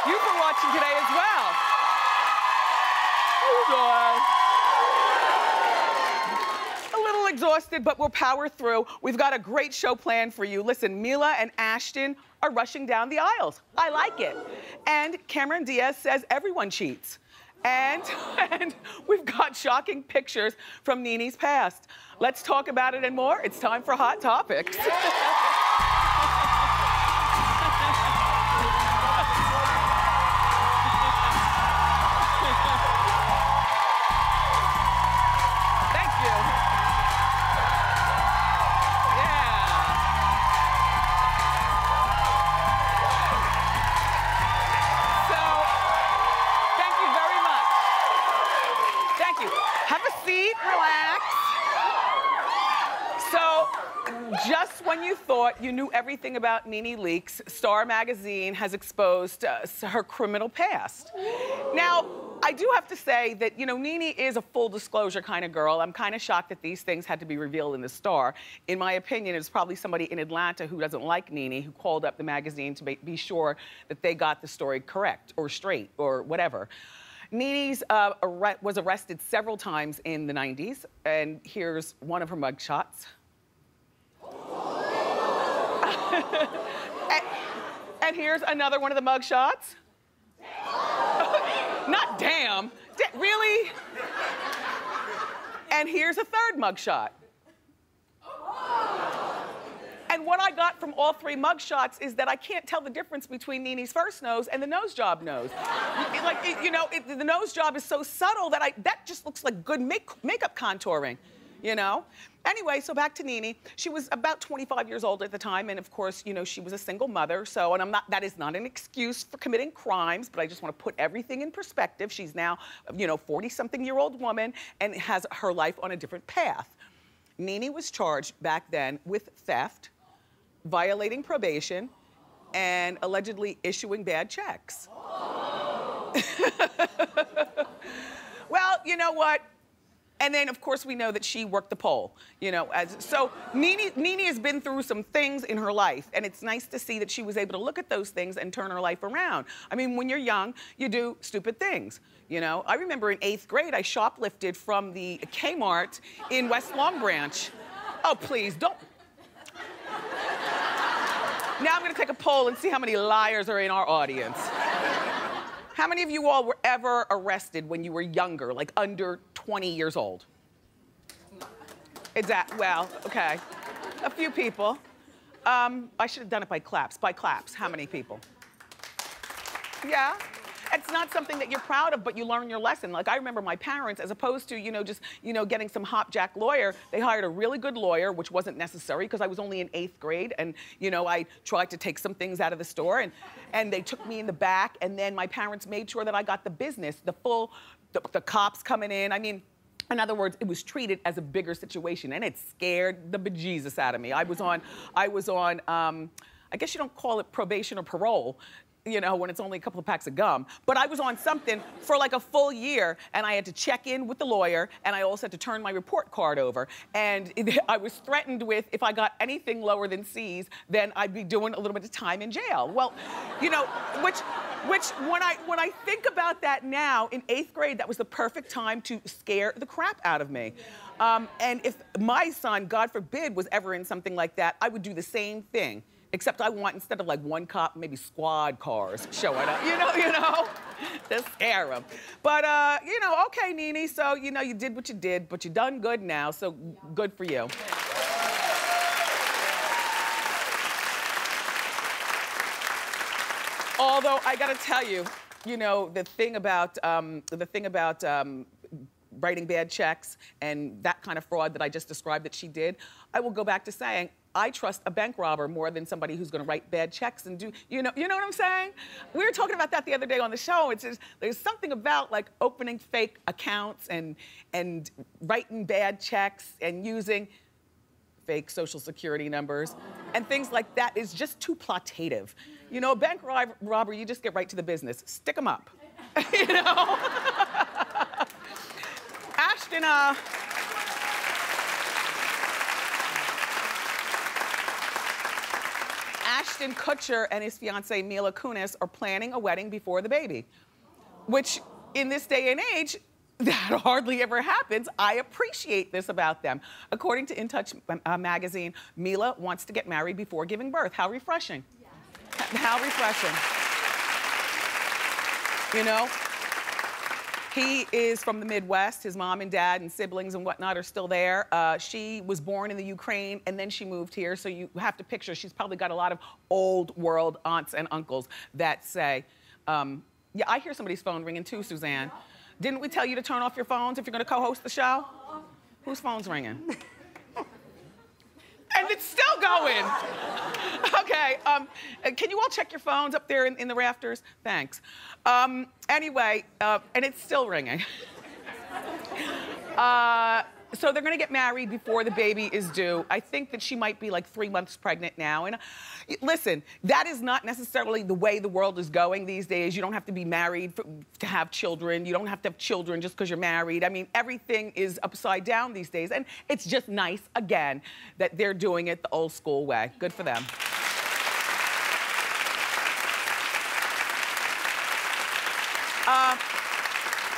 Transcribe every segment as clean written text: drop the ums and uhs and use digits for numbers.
you for watching today as well. A little exhausted, but we'll power through. We've got a great show planned for you. Listen, Mila and Ashton are rushing down the aisles. I like it. And Cameron Diaz says everyone cheats. And we've got shocking pictures from Nene's past. Let's talk about it and more. It's time for Hot Topics. Just when you thought you knew everything about Nene Leakes, Star Magazine has exposed her criminal past. Now, I do have to say that, you know, Nene is a full disclosure kind of girl. I'm kind of shocked that these things had to be revealed in the Star. In my opinion, it's probably somebody in Atlanta who doesn't like Nene who called up the magazine to be sure that they got the story correct or straight or whatever. Nene was arrested several times in the 90s, and here's one of her mugshots. And here's another one of the mugshots. Not damn. Really? And here's a third mugshot. And what I got from all three mugshots is that I can't tell the difference between Nene's first nose and the nose job nose. The nose job is so subtle that that just looks like good makeup contouring. You know? Anyway, so back to Nene. She was about 25 years old at the time, and of course, you know, she was a single mother, so, and that is not an excuse for committing crimes, but I just want to put everything in perspective. She's now, you know, 40-something-year-old woman and has her life on a different path. Nene was charged back then with theft, violating probation, and allegedly issuing bad checks. Well, you know what? And then, of course, we know that she worked the pole, you know. So Nene has been through some things in her life, and it's nice to see that she was able to look at those things and turn her life around. I mean, when you're young, you do stupid things, you know. I remember in 8th grade, I shoplifted from the Kmart in West Long Branch. Oh, please, don't. Now I'm gonna take a poll and see how many liars are in our audience. How many of you all were ever arrested when you were younger, like under 20 years old? Well, okay. A few people. I should have done it by claps. By claps, how many people? Yeah. It's not something that you're proud of, but you learn your lesson. Like, I remember my parents, as opposed to, you know, just, you know, getting some hopjack lawyer, they hired a really good lawyer, which wasn't necessary because I was only in 8th grade, and, you know, I tried to take some things out of the store, and they took me in the back, and then my parents made sure that I got the business, the cops coming in. I mean, in other words, it was treated as a bigger situation, and it scared the bejesus out of me. I was on, I guess you don't call it probation or parole, you know, when it's only a couple of packs of gum. But I was on something for like a full year, and I had to check in with the lawyer, and I also had to turn my report card over. And I was threatened with, if I got anything lower than C's, then I'd be doing a little bit of time in jail. Well, you know, which when I think about that now, in 8th grade, that was the perfect time to scare the crap out of me. And if my son, God forbid, was ever in something like that, I would do the same thing. Except I want, instead of like one cop, maybe squad cars showing up, you know, to scare them. But, you know, okay, Nene, so, you know, you did what you did, but you done good now, so good for you. Although, I gotta tell you, you know, the thing about writing bad checks and that kind of fraud that I just described that she did, I will go back to saying, I trust a bank robber more than somebody who's gonna write bad checks and do, you know what I'm saying? We were talking about that the other day on the show. It's just, there's something about like opening fake accounts and writing bad checks and using fake social security numbers and things like that is just too plotative. You know, a bank robber, you just get right to the business. Stick them up, you know? Ashton, Ashton Kutcher and his fiancee Mila Kunis are planning a wedding before the baby, which in this day and age, that hardly ever happens. I appreciate this about them. According to In Touch magazine, Mila wants to get married before giving birth. How refreshing. Yeah. How refreshing. You know? He is from the Midwest. His mom and dad and siblings and whatnot are still there. She was born in the Ukraine and then she moved here. So you have to picture, she's probably got a lot of old world aunts and uncles that say, yeah, I hear somebody's phone ringing too, Suzanne. Didn't we tell you to turn off your phones if you're gonna co-host the show? Whose phone's ringing? And it's still going. Okay, can you all check your phones up there in the rafters? Thanks. Anyway, and it's still ringing. So they're gonna get married before the baby is due. I think that she might be like 3 months pregnant now. And listen, that is not necessarily the way the world is going these days. You don't have to be married to have children. You don't have to have children just because you're married. I mean, everything is upside down these days. And it's just nice, again, that they're doing it the old school way. Good for them.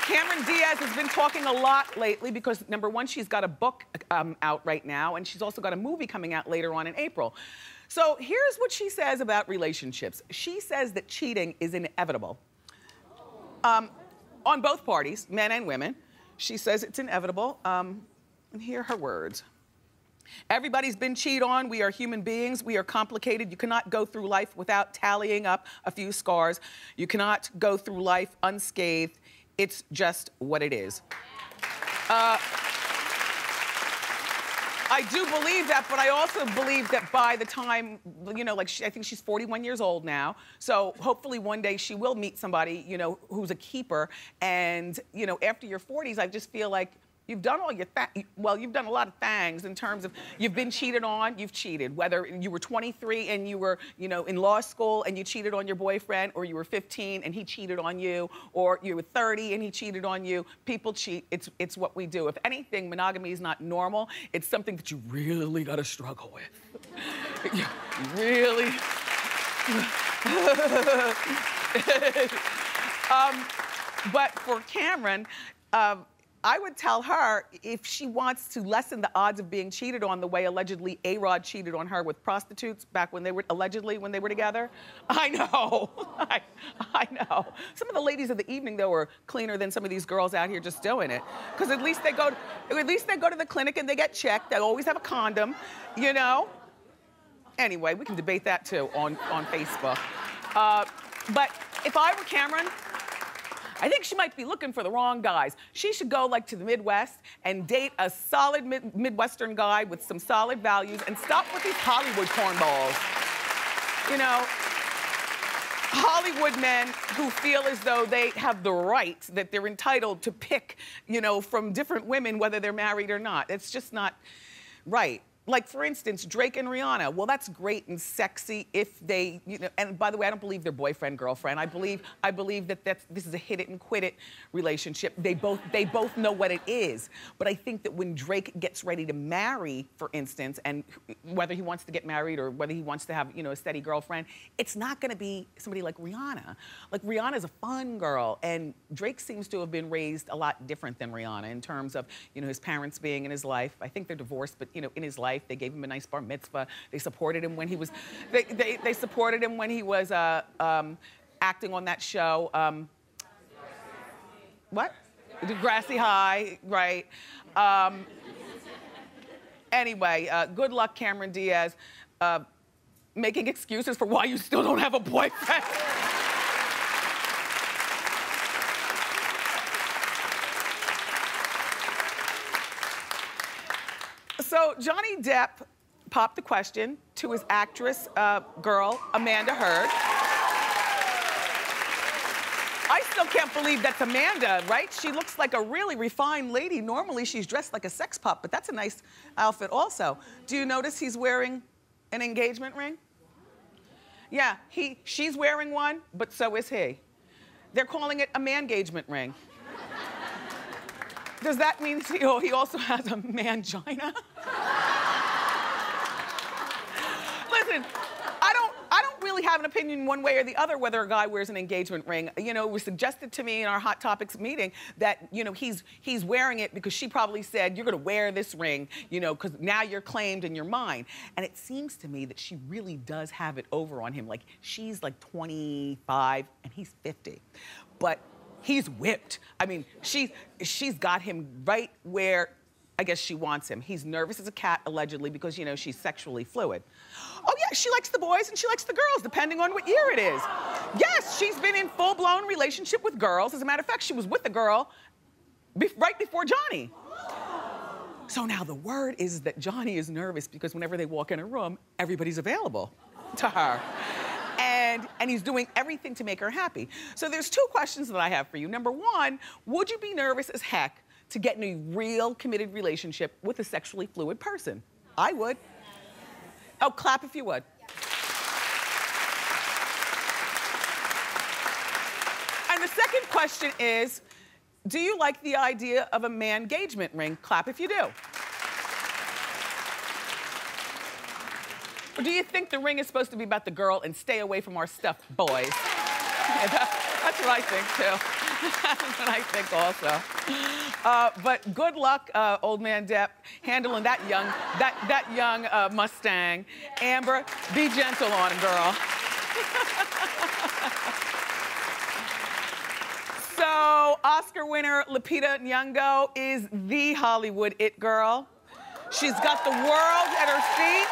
Cameron Diaz has been talking a lot lately because, number one, she's got a book out right now, and she's also got a movie coming out later on in April. So here's what she says about relationships. She says that cheating is inevitable. On both parties, men and women. She says it's inevitable. And here are her words. Everybody's been cheated on. We are human beings. We are complicated. You cannot go through life without tallying up a few scars. You cannot go through life unscathed. It's just what it is. I do believe that, but I also believe that by the time, you know, like I think she's 41 years old now. So hopefully one day she will meet somebody, you know, who's a keeper. And, you know, after your 40s, I just feel like you've done all your, well, you've done a lot of things in terms of you've been cheated on, you've cheated. Whether you were 23 and you were, you know, in law school and you cheated on your boyfriend, or you were 15 and he cheated on you, or you were 30 and he cheated on you. People cheat, it's what we do. If anything, monogamy is not normal. It's something that you really gotta struggle with. You really. But for Cameron, I would tell her if she wants to lessen the odds of being cheated on the way allegedly A-Rod cheated on her with prostitutes back when they were, allegedly, when they were together. I know, I know. Some of the ladies of the evening, though, are cleaner than some of these girls out here just doing it. Because at least they go to the clinic and they get checked. They always have a condom, you know? Anyway, we can debate that too on Facebook. But if I were Cameron, I think she might be looking for the wrong guys. She should go like to the Midwest and date a solid Midwestern guy with some solid values and stop with these Hollywood cornballs. You know, Hollywood men who feel as though they have the right, that they're entitled to pick, you know, from different women, whether they're married or not. It's just not right. Like, for instance, Drake and Rihanna. Well, that's great and sexy if they, you know, and by the way, I don't believe they're boyfriend, girlfriend. I believe that this is a hit it and quit it relationship. They both know what it is. But I think that when Drake gets ready to marry, for instance, and whether he wants to get married or whether he wants to have, you know, a steady girlfriend, it's not gonna be somebody like Rihanna. Like, Rihanna's a fun girl, and Drake seems to have been raised a lot different than Rihanna in terms of, you know, his parents being in his life. I think they're divorced, but, you know, in his life, they gave him a nice bar mitzvah. They supported him when he was, they supported him when he was acting on that show. What? Grassy High, right? Anyway, good luck, Cameron Diaz, making excuses for why you still don't have a boyfriend. So Johnny Depp popped the question to his actress girl, Amanda Heard. I still can't believe that's Amanda, right? She looks like a really refined lady. Normally she's dressed like a sex pop, but that's a nice outfit also. Do you notice he's wearing an engagement ring? Yeah, she's wearing one, but so is he. They're calling it a man-gagement ring. Does that mean he also has a mangina? Listen, I have an opinion one way or the other whether a guy wears an engagement ring. You know, it was suggested to me in our Hot Topics meeting that, you know, he's wearing it because she probably said, you're gonna wear this ring, you know, because now you're claimed and you're mine. And it seems to me that she really does have it over on him. Like, she's like 25 and he's 50. But he's whipped. I mean, she's got him right where I guess she wants him. He's nervous as a cat, allegedly, because, you know, she's sexually fluid. Oh yeah, she likes the boys and she likes the girls, depending on what year it is. Yes, she's been in full-blown relationship with girls. As a matter of fact, she was with a girl right before Johnny. So now the word is that Johnny is nervous because whenever they walk in a room, everybody's available to her. And he's doing everything to make her happy. So there's two questions that I have for you. Number one, would you be nervous as heck to get in a real committed relationship with a sexually fluid person? I would. Oh, clap if you would. And the second question is, do you like the idea of a man-gagement ring? Clap if you do. Or do you think the ring is supposed to be about the girl and stay away from our stuffed boys? That's what I think too. That's what I think also. But good luck, old man Depp, handling that young Mustang. Amber, be gentle on him, girl. So, Oscar winner Lupita Nyong'o is the Hollywood it girl. She's got the world at her feet.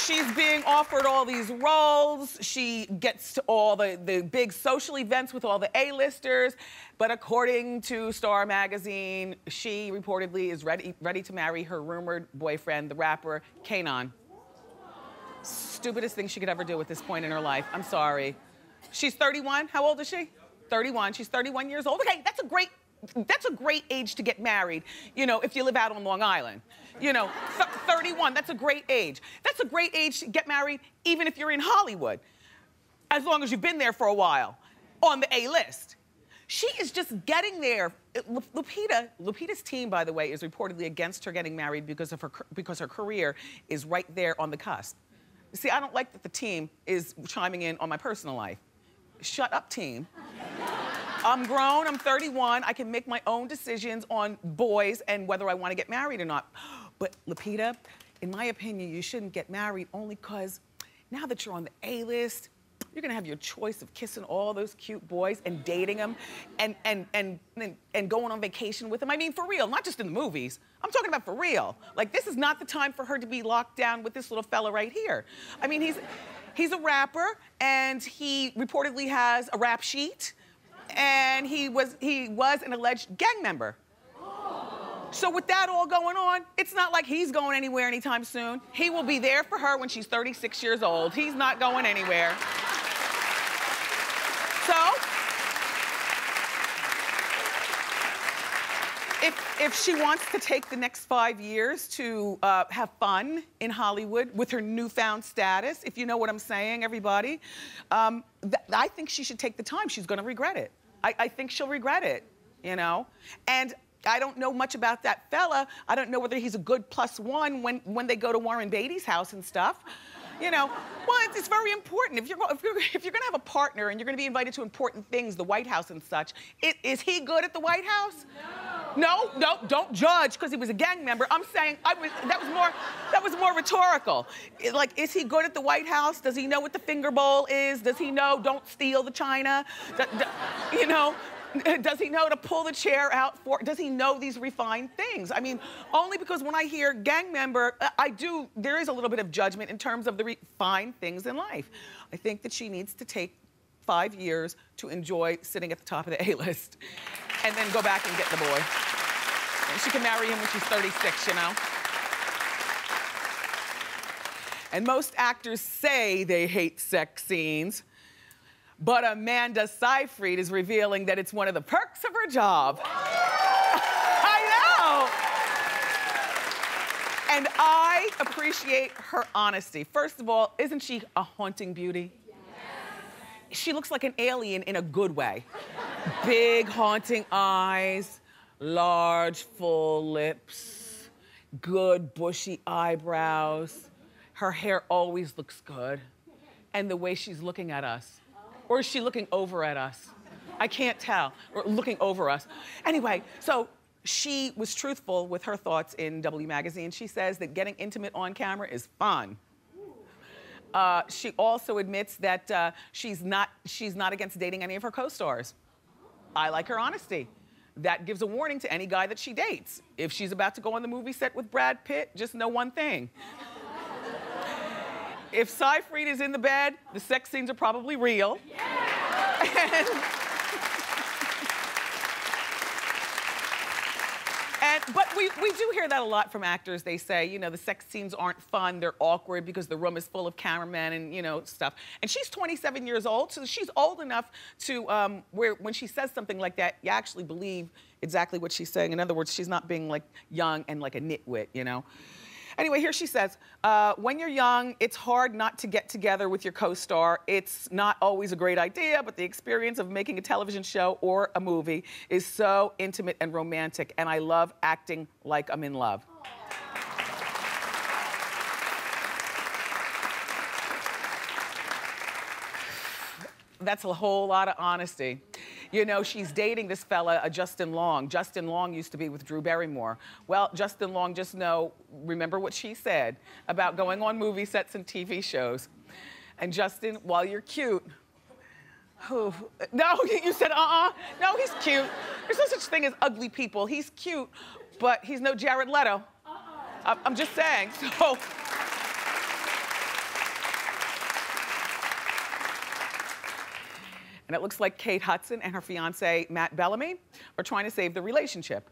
She's being offered all these roles. She gets to all the big social events with all the A-listers. But according to Star Magazine, she reportedly is ready to marry her rumored boyfriend, the rapper Kanan. Stupidest thing she could ever do at this point in her life. I'm sorry. She's 31. How old is she? 31. She's 31 years old. Okay, that's a great age to get married, you know, if you live out on Long Island. You know, 31, that's a great age. That's a great age to get married even if you're in Hollywood, as long as you've been there for a while, on the A-list. She is just getting there. Lupita's team, by the way, is reportedly against her getting married because her career is right there on the cusp. See, I don't like that the team is chiming in on my personal life. Shut up, team. I'm grown, I'm 31, I can make my own decisions on boys and whether I want to get married or not. But Lupita, in my opinion, you shouldn't get married only because now that you're on the A-list, you're gonna have your choice of kissing all those cute boys and dating them and going on vacation with them. I mean, for real, not just in the movies. I'm talking about for real. Like, this is not the time for her to be locked down with this little fella right here. I mean, he's a rapper and he reportedly has a rap sheet. And he was an alleged gang member. So with that all going on, it's not like he's going anywhere anytime soon. He will be there for her when she's 36 years old. He's not going anywhere. So, if she wants to take the next 5 years to have fun in Hollywood with her newfound status, if you know what I'm saying, everybody, I think she should take the time. She's gonna regret it. I think she'll regret it, you know? And I don't know much about that fella. I don't know whether he's a good +1 when they go to Warren Beatty's house and stuff. You know, well, it's very important. If you're gonna have a partner and you're gonna be invited to important things, the White House and such, is he good at the White House? No, don't judge because he was a gang member. I'm saying that was more rhetorical. Like, is he good at the White House? Does he know what the finger bowl is? Does he know don't steal the china? You know, does he know to pull the chair out does he know these refined things? I mean, only because when I hear gang member, there is a little bit of judgment in terms of the refined things in life. I think that she needs to take 5 years to enjoy sitting at the top of the A-list and then go back and get the boy. And she can marry him when she's 36, you know? And most actors say they hate sex scenes, but Amanda Seyfried is revealing that it's one of the perks of her job. I know! And I appreciate her honesty. First of all, isn't she a haunting beauty? She looks like an alien in a good way. Big haunting eyes, large full lips, good bushy eyebrows. her hair always looks good. And the way she's looking at us. Or is she looking over at us? I can't tell. Or looking over us. Anyway, so she was truthful with her thoughts in W Magazine. She says that getting intimate on camera is fun. She also admits that she's not against dating any of her co-stars. I like her honesty. That gives a warning to any guy that she dates. If she's about to go on the movie set with Brad Pitt, just know one thing. If Seyfried is in the bed, the sex scenes are probably real. But we do hear that a lot from actors. They say, you know, the sex scenes aren't fun, they're awkward because the room is full of cameramen and, you know, stuff. And she's 27 years old, so she's old enough to, where when she says something like that, you actually believe exactly what she's saying. In other words, she's not being like young and like a nitwit, you know? Anyway, here she says, when you're young, it's hard not to get together with your co-star. It's not always a great idea, but the experience of making a television show or a movie is so intimate and romantic, and I love acting like I'm in love. That's a whole lot of honesty. You know, she's dating this fella, Justin Long. Justin Long used to be with Drew Barrymore. Well, Justin Long, just remember what she said about going on movie sets and TV shows. And Justin, while you're cute, no, you said no, he's cute. There's no such thing as ugly people. He's cute, but he's no Jared Leto. I'm just saying, so. And it looks like Kate Hudson and her fiance, Matt Bellamy, are trying to save the relationship.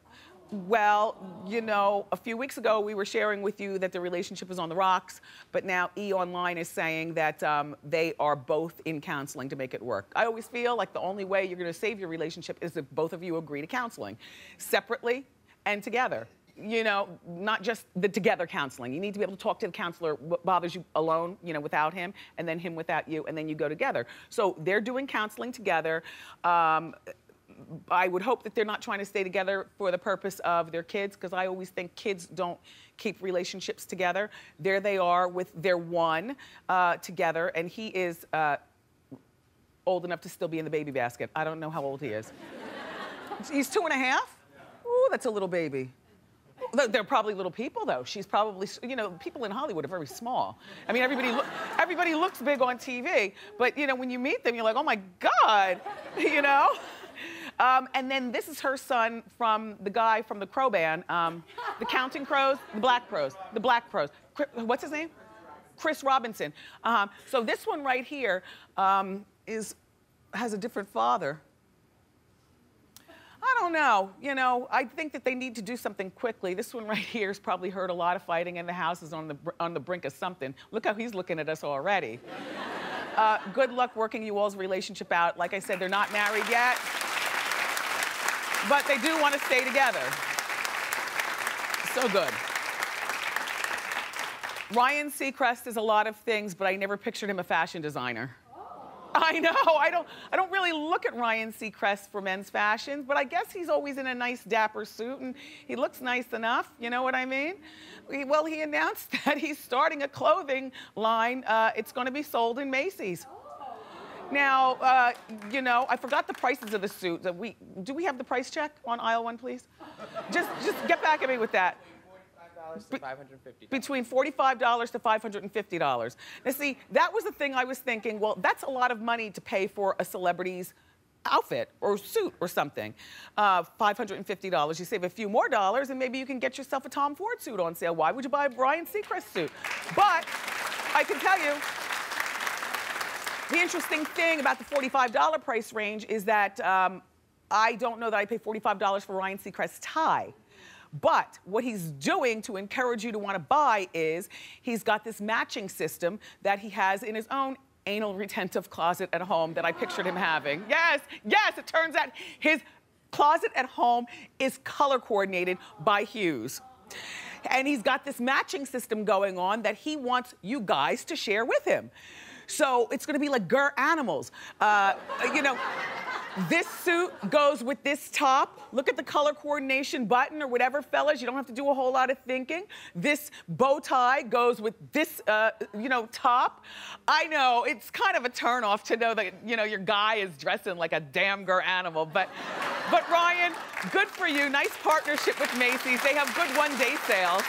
Well, you know, a few weeks ago, we were sharing with you that the relationship is on the rocks, but now E! Online is saying that they are both in counseling to make it work. I always feel like the only way you're gonna save your relationship is if both of you agree to counseling, separately and together. You know, not just the together counseling. You need to be able to talk to the counselor what bothers you alone, you know, without him, and then him without you, and then you go together. So they're doing counseling together. I would hope that they're not trying to stay together for the purpose of their kids, because I always think kids don't keep relationships together. There they are with their one together, and he is old enough to still be in the baby basket. I don't know how old he is. He's 2.5? Ooh, that's a little baby. They're probably little people, though. She's probably, you know, people in Hollywood are very small. I mean, everybody looks big on TV, but, you know, when you meet them, you're like, oh, my God, you know? And then this is her son from the guy from the Crow Band, the Counting Crows, the Black Crows. What's his name? Chris Robinson. So this one right here has a different father. I don't know, you know, I think that they need to do something quickly. This one right here has probably heard a lot of fighting and the house is on the brink of something. Look how he's looking at us already. Good luck working you all's relationship out. Like I said, they're not married yet, but they do want to stay together. So good. Ryan Seacrest is a lot of things, but I never pictured him a fashion designer. I know, I don't really look at Ryan Seacrest for men's fashions, but I guess he's always in a nice dapper suit and he looks nice enough, you know what I mean? Well, he announced that he's starting a clothing line. It's gonna be sold in Macy's. Now, you know, I forgot the prices of the suit. Do we have the price check on aisle 1, please? Just get back at me with that. To $550. Between $45 to $550. Now see, that was the thing I was thinking, well, that's a lot of money to pay for a celebrity's outfit or suit or something. $550. You save a few more dollars and maybe you can get yourself a Tom Ford suit on sale. Why would you buy a Ryan Seacrest suit? But I can tell you, the interesting thing about the $45 price range is that I don't know that I pay $45 for Ryan Seacrest's tie. But what he's doing to encourage you to want to buy is he's got this matching system that he has in his own anal retentive closet at home that I pictured him having. Yes, it turns out his closet at home is color coordinated by hues. And he's got this matching system going on that he wants you guys to share with him. So it's gonna be like animals. You know, This suit goes with this top. Look at the color coordination button or whatever, fellas. You don't have to do a whole lot of thinking. This bow tie goes with this, top. I know, it's kind of a turnoff to know that, your guy is dressing like a damn girl animal, but Ryan, good for you. Nice partnership with Macy's. They have good one-day sales.